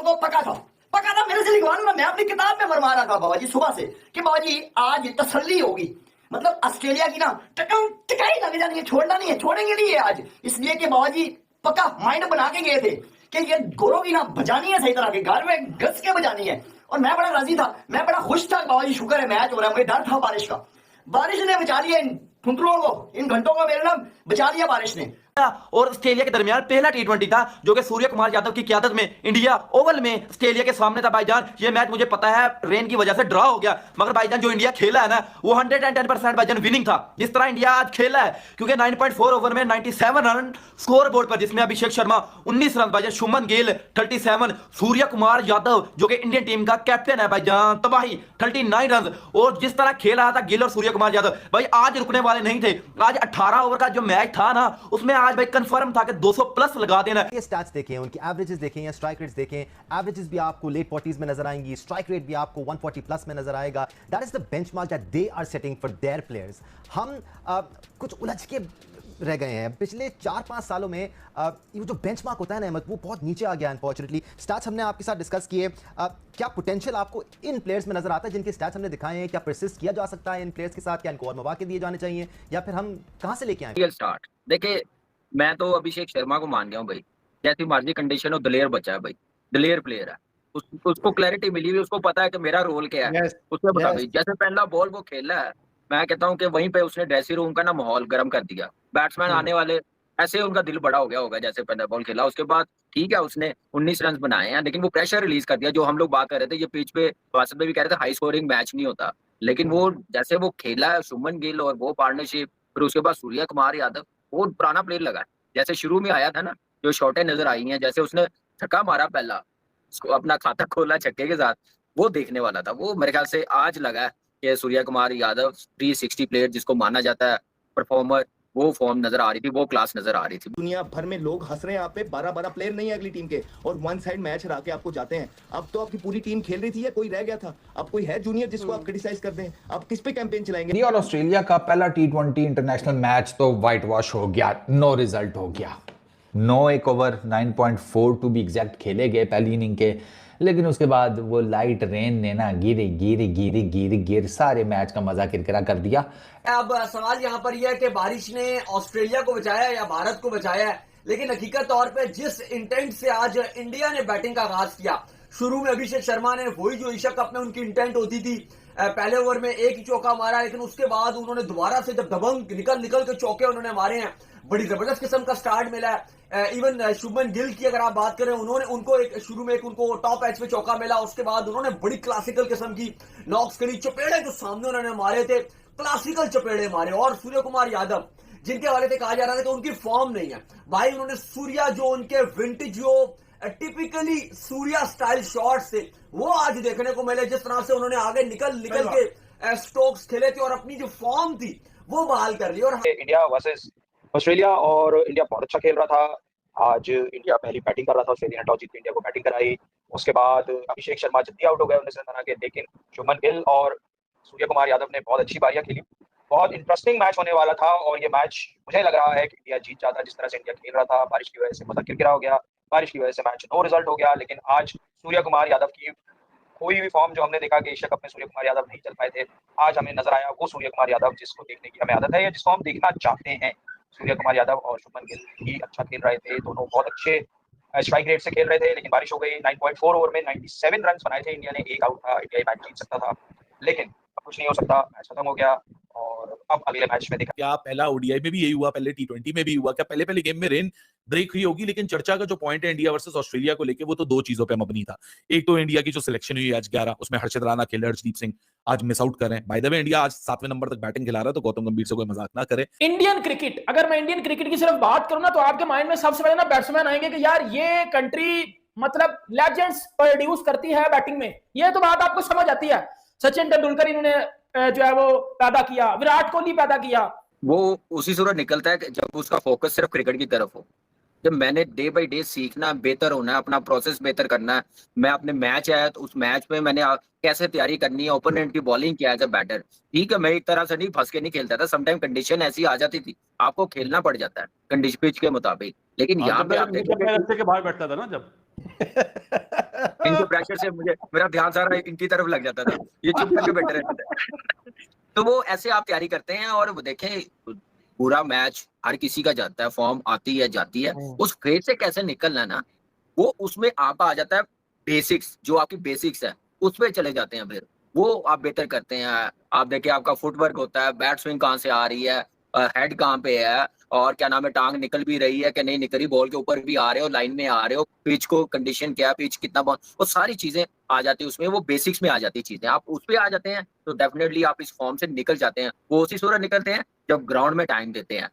लोगों को पका था मेरे से लिखवा लो ना, मैं अपनी किताब में फरमा रहा था बाबा जी सुबह से कि बाबा जी आज तसल्ली होगी, मतलब ऑस्ट्रेलिया की ना टिकाई लग जानी है, छोड़ना नहीं है, छोड़ेंगे नहीं है आज, इसलिए कि बाबा जी पक्का माइंड बना के गए थे कि ये गोरों की ना बजानी है सही तरह के, घर में घस के बजानी है। और मैं बड़ा राजी था, मैं बड़ा खुश था, बाबा जी शुक्र है मैच हो रहा है, मुझे डर था बारिश का, बारिश ने बचा लिया इन ठुंठुरों को, इन घंटों को मेरे नाम बचा लिया बारिश ने। और ऑस्ट्रेलिया के दरमियान पहला टी20 था जो कि सूर्य कुमार यादव की क़यादत में इंडिया ओवल में ऑस्ट्रेलिया के सामने था। भाईजान ये मैच मुझे पता है रेन की वजह से ड्रॉ हो गया, मगर भाईजान जो इंडिया खेला है ना वो 110% भाईजान विनिंग था जिस तरह इंडिया आज खेला है, क्योंकि 9.4 ओवर में 97 रन स्कोर बोर्ड पर, जिसमें अभिषेक शर्मा 19 रन भाईजान, शुभमन गिल 37, सूर्य कुमार यादव जो कि इंडियन टीम का कैप्टन है भाईजान तबाही 39 रन। और जिस तरह खेल रहा था गिल और सूर्य कुमार यादव भाई आज रुकने वाले नहीं थे। आज 18 ओवर का जो मैच था ना उसमें आज भाई कंफर्म था कि 200 प्लस लगा देना। ये स्टैट्स देखें, उनकी एवरेजेस देखें या स्ट्राइक रेट्स देखें, एवरेजेस भी आपको लेट 40s में नजर आएंगी, स्ट्राइक रेट भी आपको 140 प्लस में नजर आएगा। That is the benchmark that they are setting for their players. हम कुछ उलझ के रह गए हैं पिछले 4-5 सालों में। ये जो बेंचमार्क होता है ना अहमद, वो बहुत नीचे आ गया अनफॉर्चुनेटली। स्टैट्स हमने आपके साथ डिस्कस किए, क्या पोटेंशियल आपको इन प्लेयर्स में नजर आता है जिनके स्टैट्स हमने दिखाए हैं? क्या परसिस्ट किया जा सकता है इन प्लेयर्स के साथ? क्या इनको और मौके दिए जाने चाहिए या फिर हम कहां से लेके आएंगे? स्टार्ट देखिए, मैं तो अभिषेक शर्मा को मान गया हूँ भाई, जैसी मर्जी कंडीशन हो दलेर बच्चा है भाई, दलेर प्लेयर है, उसको क्लैरिटी मिली हुई, उसको पता है कि मेरा रोल क्या है। उसने बता भाई जैसे पहला बॉल वो खेला है, मैं कहता हूँ कि वहीं पे उसने ड्रेसिंग रूम का ना माहौल गर्म कर दिया। बैट्समैन आने वाले ऐसे उनका दिल बड़ा हो गया होगा जैसे पहला बॉल खेला। उसके बाद ठीक है उसने 19 रन बनाए हैं, लेकिन वो प्रेशर रिलीज कर दिया। जो हम लोग बात कर रहे थे, ये पिच पे वासिफ में भी कह रहे थे हाई स्कोरिंग मैच नहीं होता, लेकिन वो जैसे वो खेला है शुभमन गिल और वो पार्टनरशिप, फिर उसके बाद सूर्य कुमार यादव, वो पुराना प्लेयर लगा है। जैसे शुरू में आया था ना, जो शॉटें नजर आई हैं, जैसे उसने छक्का मारा पहला, उसको अपना खाता खोला छक्के के साथ, वो देखने वाला था। वो मेरे ख्याल से आज लगा है कि सूर्य कुमार यादव 360 प्लेयर जिसको माना जाता है परफॉर्मर, वो फॉर्म नजर आ रही थी, वो क्लास नजर आ रही थी। दुनिया भर में लोग हंस रहे हैं आप पे, 12 प्लेयर नहीं है अगली टीम के और वन साइड मैच हरा के आपको जाते हैं। अब तो आपकी पूरी टीम खेल रही थी या कोई रह गया था? अब कोई है जूनियर जिसको आप क्रिटिसाइज कर दें? आप किस पे कैंपेन चलाएंगे? इंडिया और ऑस्ट्रेलिया का पहला टी20 इंटरनेशनल मैच तो व्हाइट वॉश हो गया, नो रिजल्ट हो गया। 9 एक ओवर 9.4 टू बी एग्जैक्ट खेले गए पहली इनिंग के, लेकिन उसके बाद वो लाइट रेन ने ना गिर सारे मैच का मजा किरकिरा कर दिया। अब सवाल यहाँ पर यह है कि बारिश ने ऑस्ट्रेलिया को बचाया या भारत को बचाया है, लेकिन हकीकत तौर पे जिस इंटेंट से आज इंडिया ने बैटिंग का आगाज किया, शुरू में अभिषेक शर्मा ने वही जो एशिया कप में उनकी इंटेंट होती थी, पहले ओवर में एक ही चौका मारा, लेकिन उसके बाद उन्होंने दोबारा से जब दबंग निकल के चौके उन्होंने मारे हैं, बड़ी जबरदस्त किस्म का स्टार्ट मिला है। इवन शुभमन गिल की अगर आप बात करें, उनको शुरू में उनको टॉप एज पे चौका मिला, उसके बाद उन्होंने बड़ी क्लासिकल किस्म की नॉक्स करी, चपेड़े जो सामने उन्होंने मारे थे क्लासिकल चपेड़े मारे। और सूर्य कुमार यादव जिनके हवाले से कहा जा रहा था कि उनकी फॉर्म नहीं है भाई, उन्होंने सूर्या जो उनके विंटेज जो टिपिकली सूर्या स्टाइल शॉट्स थे वो आज देखने को मिले, जिस तरह से उन्होंने आगे निकल के स्ट्रोक्स खेले थे और अपनी जो फॉर्म थी वो बहाल कर ली। और इंडिया वर्सेस ऑस्ट्रेलिया, और इंडिया बहुत अच्छा खेल रहा था। आज इंडिया पहली बैटिंग कर रहा था, ऑस्ट्रेलिया ने टॉस जीत के इंडिया को बैटिंग कराई। उसके बाद अभिषेक शर्मा जल्दी आउट हो गए 19 रन बना के, लेकिन शुभमन गिल और सूर्य कुमार यादव ने बहुत अच्छी बारियां खेली। बहुत इंटरेस्टिंग मैच होने वाला था और ये मैच मुझे लग रहा है कि इंडिया जीत जाता। जिस तरह से इंडिया खेल रहा था, बारिश की वजह से मजा किरकिरा हो गया, बारिश की वजह से मैच नो रिजल्ट हो गया। लेकिन आज सूर्य कुमार यादव की कोई भी फॉर्म जो हमने देखा कि एशिया कप में सूर्य कुमार यादव नहीं चल पाए थे, आज हमें नजर आया वो सूर्य कुमार यादव जिसको देखने की हमें आदत है या जिसको हम देखना चाहते हैं। सूर्य कुमार यादव और शुभमन गिल भी अच्छा खेल रहे थे, दोनों बहुत अच्छे स्ट्राइक रेट से खेल रहे थे, लेकिन बारिश हो गई। 9.4 ओवर में 97 रन बनाए थे इंडिया ने, एक आउट था, इंडिया मैच जीत सकता था, लेकिन अब कुछ नहीं हो सकता, मैच खत्म हो गया और अब अगले मैच में देखा। क्या पहला ओडीआई में भी यही हुआ, पहले टी20 में भी हुआ, क्या पहले गेम में रेन ब्रेक हुई होगी? लेकिन चर्चा का जो पॉइंट है इंडिया वर्सेस ऑस्ट्रेलिया को लेके, वो तो दो चीजों पे मबनी था। एक तो इंडिया की जो सिलेक्शन हुई आज 11, उसमें हर्षित राणा खेले, हर्षदीप सिंह आज मिस आउट कर रहे हैं। बाय द वे इंडिया आज 7वें नंबर तक बैटिंग खिला रहा है, तो गौतम गंभीर से कोई मजाक ना करे। इंडियन क्रिकेट, अगर मैं इंडियन क्रिकेट की सिर्फ बात करूं ना, तो आपके माइंड में सबसे पहले ना बैट्समैन आएंगे कि यार ये कंट्री मतलब लेजेंड्स प्रोड्यूस करती है बैटिंग में, ये तो बात आपको समझ आती है। सचिन तेंदुलकर इन्होंने जो है वो पैदा किया, विराट कोहली पैदा किया। वो उसी सूरत निकलता है कि जब उसका फोकस सिर्फ क्रिकेट की तरफ हो। जब मैंने डे बाय डे सीखना, बेहतर होना है, अपना प्रोसेस बेहतर करना है, मैं अपने मैच आया तो उस मैच में मैंने कैसे तैयारी करनी है, ओपोनेंट की बॉलिंग क्या एज अ बैटर। ठीक है, मैं एक तरह से नहीं फंस के नहीं खेलता था, समटाइम कंडीशन ऐसी आ जाती थी, आपको खेलना पड़ जाता है कंडीशन पिच के मुताबिक। लेकिन यहाँ पे आप बाहर बैठता था ना जब प्रेशर से मुझे मेरा ध्यान सारा इनकी तरफ लग जाता था, ये चुप करके बैठे रहते थे। तो वो ऐसे आप तैयारी करते हैं और वो देखें पूरा मैच हर किसी का जाता है, फॉर्म आती है जाती है, उस फेज से कैसे निकलना है ना, वो उसमें आपका आ जाता है बेसिक्स, जो आपकी बेसिक्स है उस पे चले जाते हैं, फिर वो आप बेहतर करते हैं। आप देखिए आपका फुटवर्क होता है, बैट स्विंग कहाँ से आ रही है, हेड कहाँ पे है, और क्या नाम है, टांग निकल भी रही है कि नहीं निकल रही, बॉल के ऊपर भी आ रहे हो, लाइन में आ रहे हो, पिच को कंडीशन क्या, पिच कितना बॉल, वो सारी चीजें आ जाती है उसमें, वो बेसिक्स में आ जाती चीजें, आप उस पे आ जाते हैं तो डेफिनेटली आप इस फॉर्म से निकल जाते हैं। वो उसी सूरत निकलते हैं जब ग्राउंड में टाइम देते हैं।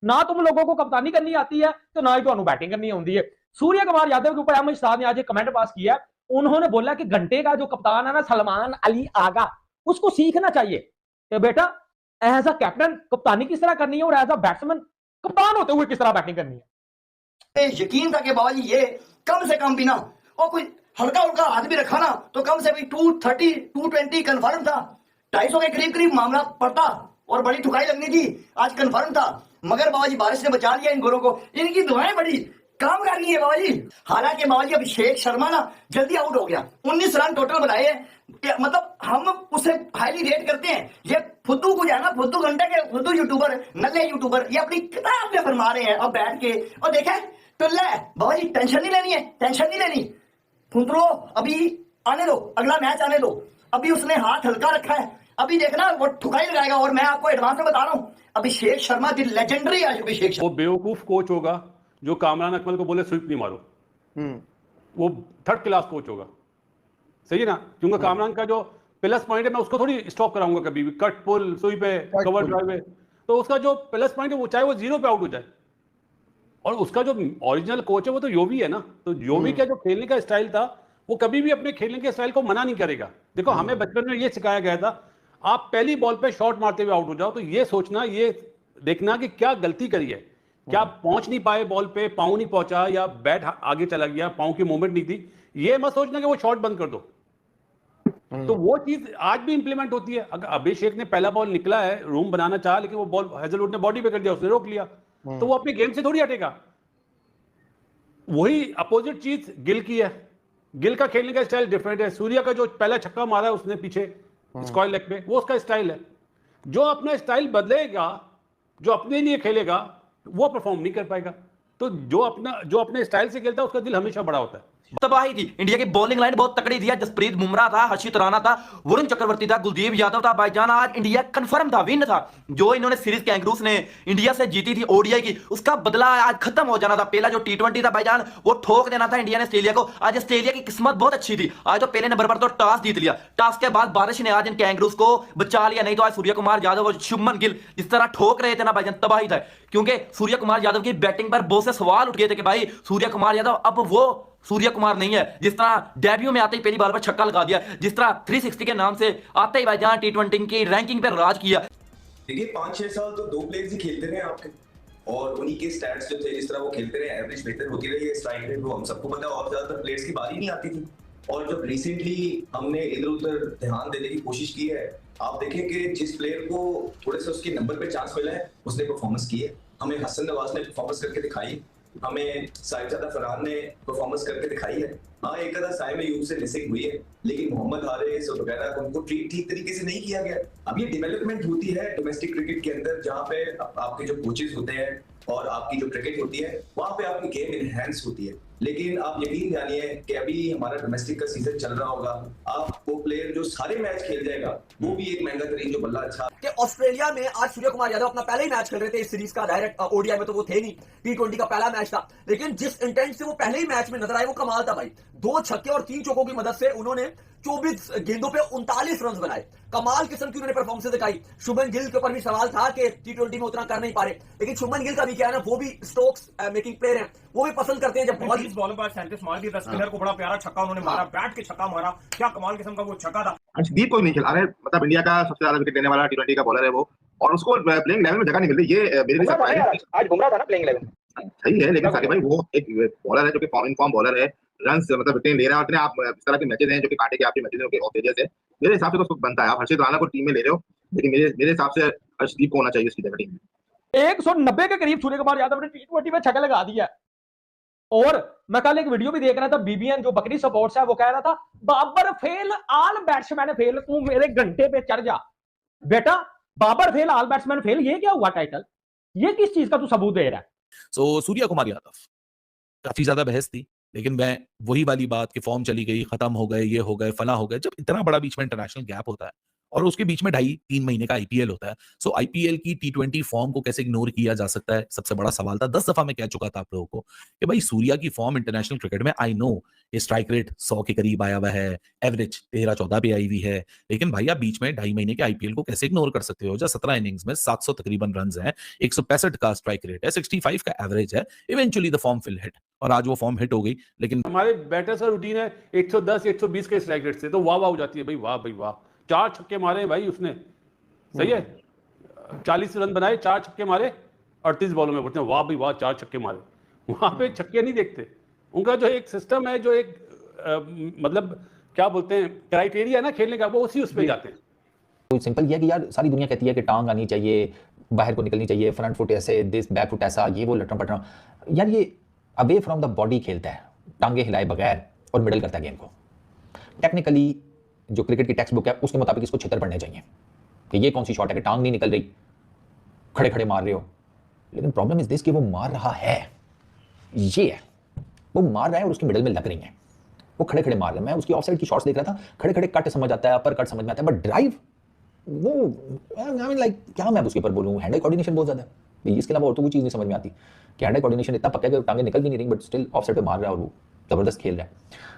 ना तुम लोगों को कप्तानी करनी आती है तो ना ही ਤੁਹਾਨੂੰ बैटिंग करनी आती है। सूर्य कुमार यादव के ऊपर अहमद शाह ने आज एक कमेंट पास किया, उन्होंने बोला कि घंटे का जो कप्तान है ना सलमान अली आगा, उसको सीखना चाहिए कि बेटा एज अ कैप्टन कप्तानी किस तरह करनी है और एज अ बैट्समैन कप्तान होते हुए किस तरह बैटिंग करनी है। यकीन था कि बाबा जी ये कम से कम भी ना, और कोई हल्का हल्का हाथ भी रखा ना तो कम से भी 230 220 कन्फर्म था, 250 के करीब करीब मामला पड़ता और बड़ी ठुकाई लगनी थी, आज कन्फर्म था। मगर बाबा जी बारिश ने बचा लिया इन गोरों को, इनकी दुआएं बड़ी काम कर रही है बाबा जी। हालांकि बाबा जी अभिषेक शर्मा ना जल्दी आउट हो गया, 19 रन टोटल बनाए, मतलब हम उसे हाईली रेट करते हैं। ये फुद्दू को जाना, फुद्दू घंटे के फुद्दू यूट्यूबर, नल्ले यूट्यूबर, ये अपनी किताब में फरमा रहे हैं अब बैठ के, और देखे तो ले बाबा जी टेंशन नहीं लेनी है, टेंशन नहीं लेनी, फुंदरो अभी आने दो, अगला मैच आने दो, अभी उसने हाथ हल्का रखा है, अभी देखना वो ठुकाई लगाएगा। और मैं आपको एडवांस में बता रहा हूं, अभिषेक शर्मा दी लेजेंडरी आज अभिषेक शर्मा। वो बेवकूफ कोच होगा जो कामरान अकमल को बोले स्विप नहीं मारो, वो थर्ड क्लास कोच होगा, सही है ना, क्योंकि कामरान का जो प्लस पॉइंट है मैं उसको थोड़ी स्टॉप कराऊंगा कभी भी, कट पुल सुई पे कवर ड्राइव पे, तो उसका जो प्लस पॉइंट है वो चाहे वो 0 पे आउट हो जाए, और उसका जो ओरिजिनल कोच है वो तो योवी है ना, तो योवी का जो खेलने का स्टाइल था वो कभी भी अपने खेलने के स्टाइल को मना नहीं करेगा। देखो हमें बचपन में ये सिखाया गया था, आप पहली बॉल पे शॉट मारते हुए आउट हो जाओ तो ये सोचना, ये देखना कि क्या गलती करी है, क्या पहुंच नहीं पाए बॉल पे, पांव नहीं पहुंचा या बैट आगे चला गया, पांव की मूवमेंट नहीं थी, ये मत सोचना कि वो शॉट बंद कर दो। तो वो चीज आज भी इंप्लीमेंट होती है। अगर अभिषेक ने पहला बॉल निकला है, रूम बनाना चाहा, लेकिन वो बॉल हेजलवुड ने बॉडी पे कर दिया, उसने रोक लिया, तो वो अपने गेम से थोड़ी हटेगा। वही अपोजिट चीज गिल की है, गिल का खेलने का स्टाइल डिफरेंट है। सूर्या का जो पहला छक्का मारा है उसने पीछे स्क्वायर लेग पे, वो उसका स्टाइल है। जो अपना स्टाइल बदलेगा, जो अपने लिए खेलेगा, वो परफॉर्म नहीं कर पाएगा। तो जो अपने स्टाइल से खेलता है उसका दिल हमेशा बड़ा होता है। तबाही थी, इंडिया की बॉलिंग लाइन बहुत तकड़ी थी। जसप्रीत बुमराह था, हर्षित राणा था, वरुण चक्रवर्ती था, कुलदीप यादव था। भाईजान आज इंडिया कंफर्म था, विन था। जो इन्होंने सीरीज कैंगरूस ने इंडिया से जीती थी ओडीआई की, उसका बदला आज खत्म हो जाना था। पहला जो T20 था भाईजान, वो ठोक देना था इंडिया ने ऑस्ट्रेलिया को। आज ऑस्ट्रेलिया की किस्मत बहुत अच्छी थी, आज तो पहले नंबर पर तो टॉस जीत लिया, टॉस के बाद बारिश ने आज इन कैंगरूस को बचा लिया, नहीं तो आज सूर्य कुमार यादव और शुभमन गिल जिस तरह ठोक रहे थे ना भाईजान, तबाही था। क्योंकि सूर्य कुमार यादव की बैटिंग पर बहुत से सवाल उठ गए थे कि भाई सूर्य कुमार यादव अब वो सूर्य कुमार नहीं है जिस तरह डेब्यू में आते ही पहली बार पर छक्का लगा दिया, जिस तरह 360 के नाम से आते ही भाईजान T20 की रैंकिंग पर राज किया। देखिए 5-6 साल तो 2 प्लेयर्स ही खेलते रहे आपके, और उन्हीं के स्टैट्स जो थे, जिस तरह वो खेलते रहे, एवरेज बेहतर होती रही है, स्ट्राइक रेट वो हम सबको पता है, और ज्यादातर प्लेयर्स की बारी नहीं आती थी। और जब रिसेंटली हमने इधर उधर ध्यान देने की कोशिश की है, आप देखें कि जिस प्लेयर को थोड़े से उसके नंबर पे चांस मिला है उसने परफॉर्मेंस की है। हमें हसन नवाज ने परफॉर्मेंस करके दिखाई, हमें साहिबजादा फरहान ने परफॉर्मेंस करके दिखाई है। हाँ, एक आधा साय में यूं से मिसिंग हुई है, लेकिन मोहम्मद हारिस वगैरह उनको ट्रीट ठीक तरीके से नहीं किया गया। अब ये डेवलपमेंट होती है डोमेस्टिक क्रिकेट के अंदर, जहाँ पे आपके जो कोचेस होते हैं और आपकी जो क्रिकेट होती है, वहां पे आपकी गेम इनहेंस होती है। लेकिन आप यकीन जानिए कि अभी हमारा डोमेस्टिक का सीजन चल रहा होगा, आप वो प्लेयर जो सारे मैच खेल जाएगा वो भी एक महंगा तरीन जो बल्ला अच्छा। कि ऑस्ट्रेलिया में आज सूर्य कुमार यादव अपना पहला ही मैच खेल रहे थे इस सीरीज का, डायरेक्ट ओडीआई में तो वो थे नहीं, T20 का पहला मैच था, लेकिन जिस इंटेंट से वो पहले ही मैच में नजर आए वो कमाल था भाई। 2 छक्के और 3 चौकों की मदद से उन्होंने 24 गेंदों पे 39 रन बनाए, कमाल किस्म की उन्होंने परफॉर्मेंस दिखाई। शुभमन गिल के ऊपर भी सवाल था कि T20 में उतना कर नहीं पा रहे, लेकिन शुभमन गिल का भी क्या है ना, वो भी स्ट्रोक्स मेकिंग प्लेयर हैं, वो भी पसंद करते हैं जब बॉल बॉलों पर 37 मार दी, स्पिनर को बड़ा प्यारा छक्का उन्होंने मारा, बैट के छक्का मारा, क्या कमाल किस्म का वो छक्का था। अर्शदीप को नहीं खिला रहे, मतलब इंडिया का सबसे ज्यादा विकेट लेने वाला T20 का बॉलर है वो, और उसको प्लेइंग 11 में जगह नहीं मिल रही। ये मेरे लिए सरप्राइज है। आज बुमराह था ना प्लेइंग 11, सही है, लेकिन साकिब भाई वो एक बॉलर है जो कि इन फॉर्म बॉलर है, रन्स मतलब विकेट ले रहा है। आप इस तरह के मैचेस हैं जो कि कांटे के आपके मैचेस हैं ऑस्ट्रेलिया से, मेरे हिसाब से तो उसको बनता है। आप हर्षित राणा को टीम में ले रहे हो, लेकिन मेरे हिसाब से अर्शदीप को होना चाहिए उसकी जगह टीम में। 190 के करीब सूर्य कुमार यादव ने T20 में छक्का लगा दिया, और मैं कल एक वीडियो भी देख रहा था, बीबीएन जो बकरी सपोर्ट्स है वो कह रहा था Babar fail all batsman fail, तू मेरे घंटे पे चढ़ जा बेटा, Babar fail all batsman fail, ये क्या हुआ टाइटल, ये किस चीज का तू सबूत दे रहा है? सो सूर्या कुमार यादव काफी ज्यादा बहस थी, लेकिन मैं वही वाली बात कि फॉर्म चली गई, खत्म हो गए, ये हो गए, फला हो गए, जब इतना बड़ा बीच में इंटरनेशनल गैप होता है और उसके बीच में 2.5-3 महीने का आईपीएल होता है, सो आईपीएल की T20 फॉर्म को कैसे इग्नोर किया जा सकता है, सबसे बड़ा सवाल था। 10 दफा मैं कह चुका था आप लोगों को कि भाई सूर्या की फॉर्म इंटरनेशनल क्रिकेट में, आई नो ये स्ट्राइक रेट 100 के करीब आया हुआ है, एवरेज 13-14 पे आई हुई है, लेकिन भाई आप बीच में 2.5 महीने के आईपीएल को कैसे इग्नोर कर सकते हो? जब 17 इनिंग्स में 700 तकरीबन रन हैं, 165 का स्ट्राइक रेट है, 65 का एवरेज है, eventually the form will hit, और आज वो फॉर्म हिट हो गई। लेकिन हमारे बैटर्स का रूटीन है 110 120 के स्ट्राइक रेट से, तो वाह वाह हो जाती है भाई, वाह भाई वाह, 4 छक्के मारे भाई उसने, सही है, 40 रन बनाए, 4 छक्के मारे, 38 बॉलों में बोलते हैं वाह भाई वाह 4 छक्के मारे। वहां पे छक्के नहीं देखते, उनका जो एक सिस्टम है, जो एक मतलब क्या बोलते हैं क्राइटेरिया ना खेलने का, वो उस पे जाते हैं। तो सिंपल ये है कि यार सारी दुनिया कहती है कि टांग आनी चाहिए, बाहर को निकलनी चाहिए, फ्रंट फुट ऐसे, दिस बैक फुट ऐसा, ये वो लटरम पटरम, यार ये अवे फ्रॉम द बॉडी खेलता है, टांगे हिलाए बगैर, और मिडल करता है गेम को। टेक्निकली जो क्रिकेट की टेक्स्ट बुक है उसके मुताबिक इसको छितर पड़ने चाहिए कि ये कौन सी शॉट है कि टांग नहीं निकल रही, खड़े खड़े मार रहे हो। लेकिन प्रॉब्लम इज दिस कि वो मार रहा है, ये है, वो मार रहा है और उसकी मिडल में लग रही है, वो खड़े खड़े मार रहे हैं। मैं उसकी ऑफसाइड की शॉट्स देख रहा था, खड़े खड़े कट समझ आता है, अपर कट समझ में आता है, बट ड्राइव वो आई मीन लाइक क्या मैं उसके ऊपर बोलूँ, हैंड आई कोऑर्डिनेशन बहुत ज्यादा है, इसके अलावा और तो कोई चीज़ नहीं समझ में आती कि हैंड आई कोऑर्डिनेशन इतना पक्का है कि टांगे निकल भी नहीं रही, बट स्टिल ऑफसाइड पे मार रहा है और वो जबरदस्त खेल रहा है।